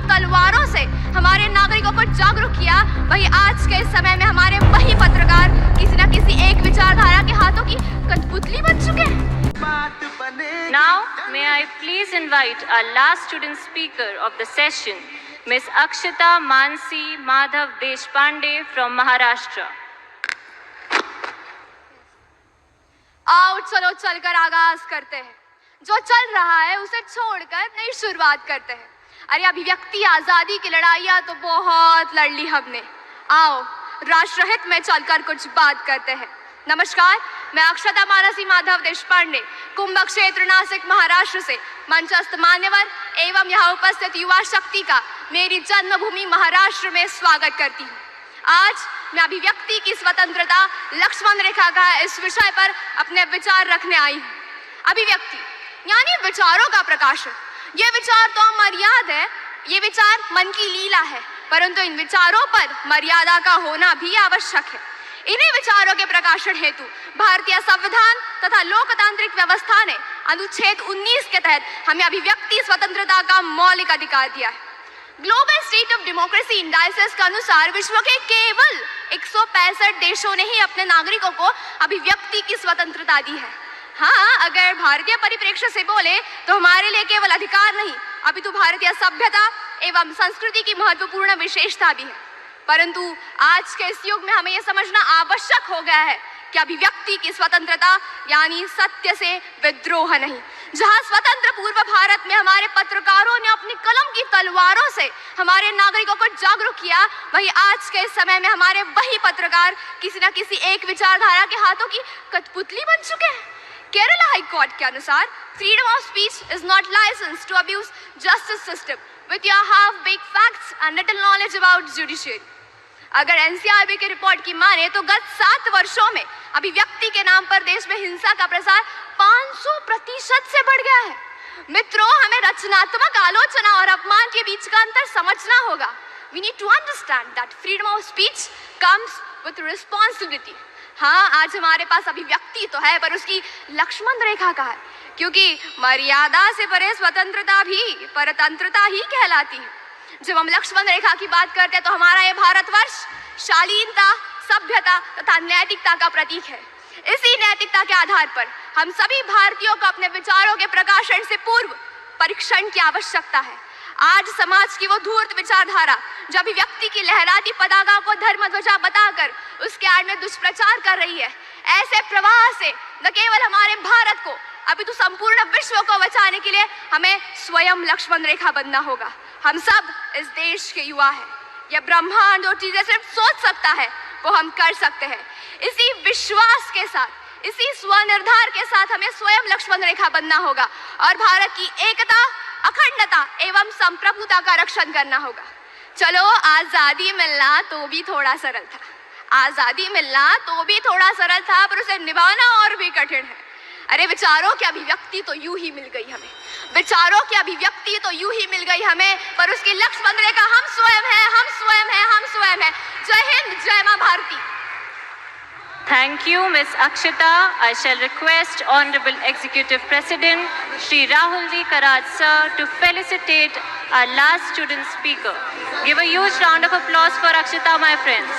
तलवारों से हमारे नागरिकों को जागरूक किया, वही आज के इस समय में हमारे वही पत्रकार किसी न किसी एक विचारधारा के हाथों की कठपुतली बन चुके हैं। Now, may I please invite our last student speaker of the session, Ms. Akshita Mansi Madhav Deshpande from Maharashtra. आओ चलो चलकर आगाज करते हैं, जो चल रहा है उसे छोड़कर नई शुरुआत करते हैं। अरे अभिव्यक्ति आजादी की लड़ाइयाँ तो बहुत लड़ ली हमने, आओ राष्ट्रहित में चलकर कुछ बात करते हैं। नमस्कार, मैं अक्षता मानसी माधव देशपांडे, कुंभ क्षेत्र नासिक महाराष्ट्र से मंचस्थ मान्यवर एवं यहाँ उपस्थित युवा शक्ति का मेरी जन्मभूमि महाराष्ट्र में स्वागत करती हूँ। आज मैं अभिव्यक्ति की स्वतंत्रता लक्ष्मण रेखा का इस विषय पर अपने विचार रखने आई हूँ। अभिव्यक्ति यानी विचारों का प्रकाशन। ये विचार तो अमर्याद है, ये विचार मन की लीला है, परंतु इन विचारों पर मर्यादा का होना भी आवश्यक है। इन्हीं विचारों के प्रकाशन हेतु भारतीय संविधान तथा लोकतांत्रिक व्यवस्था ने अनुच्छेद 19 के तहत हमें अभिव्यक्ति स्वतंत्रता का मौलिक अधिकार दिया है। Global state of democracy indices के अनुसार विश्व के केवल 165 देशों ने ही अपने नागरिकों को अभिव्यक्ति की स्वतंत्रता दी है। हाँ, अगर भारतीय परिप्रेक्ष्य से बोले तो हमारे लिए केवल अधिकार नहीं, अपितु भारतीय सभ्यता एवं संस्कृति की महत्वपूर्ण विशेषता भी है। परंतु आज के इस युग में हमें यह समझना आवश्यक हो गया है कि अभिव्यक्ति की स्वतंत्रता यानी सत्य से विद्रोह नहीं। जहां स्वतंत्र पूर्व भारत में हमारे पत्रकारों ने अपनी कलम की तलवारों से हमारे नागरिकों को जागरूक किया, वही आज के इस समय में हमारे वही पत्रकार किसी न किसी एक विचारधारा के हाथों की कठपुतली बन चुके हैं। केरला हाई कोर्ट के अनुसार freedom of speech is not licence to abuse justice system with your half baked facts and little knowledge about judiciary. अगर एनसीआरबी की रिपोर्ट की माने तो गत 7 वर्षों में अभिव्यक्ति के नाम पर देश में हिंसा का प्रसार 500% से बढ़ गया है। मित्रों, हमें रचनात्मक आलोचना और अपमान के बीच का अंतर समझना होगा। We need to understand that freedom of speech comes with responsibility. हाँ, आज हमारे पास अभिव्यक्ति तो है, पर उसकी लक्ष्मण रेखा का है, क्योंकि मर्यादा से परे स्वतंत्रता भी परतंत्रता ही कहलाती है। जब हम लक्ष्मण रेखा की बात करते हैं तो हमारा ये भारतवर्ष शालीनता, सभ्यता तथा नैतिकता का प्रतीक है। इसी नैतिकता के आधार पर हम सभी भारतीयों को अपने विचारों के प्रकाशन से पूर्व परीक्षण की आवश्यकता है। आज समाज की वो धूर्त विचारधारा जो अभिव्यक्ति की लहराती पताका को धर्म ध्वजा बताकर उसके आड़ में दुष्प्रचार कर रही है, ऐसे प्रवाह से न केवल हमारे भारत को अपितु संपूर्ण विश्व को बचाने के लिए हमें स्वयं लक्ष्मण रेखा बनना होगा। हम सब इस देश के युवा हैं। यह ब्रह्मांड जो चीजें सिर्फ सोच सकता है वो हम कर सकते हैं। इसी विश्वास के साथ, इसी स्वनिर्धार के साथ हमें स्वयं लक्ष्मण रेखा बनना होगा और भारत की एकता, अखंडता एवं संप्रभुता का रक्षण करना होगा। चलो, आजादी मिलना तो भी थोड़ा सरल था, आजादी मिलना तो भी थोड़ा सरल था, पर उसे निभाना और भी कठिन है। अरे विचारों की अभिव्यक्ति तो यूं ही मिल गई हमें, विचारों की अभिव्यक्ति तो यूं ही मिल गई हमें, पर उसकी लक्ष्मण रेखा हम स्वयं हैं, हम स्वयं हैं, हम स्वयं हैं। जय हिंद, जय मां Bharti. Thank you, Ms. Akshita. I shall request Honorable Executive President Shri Rahul V. Karaj sir to felicitate our last student speaker. Give a huge round of applause for Akshita, my friends.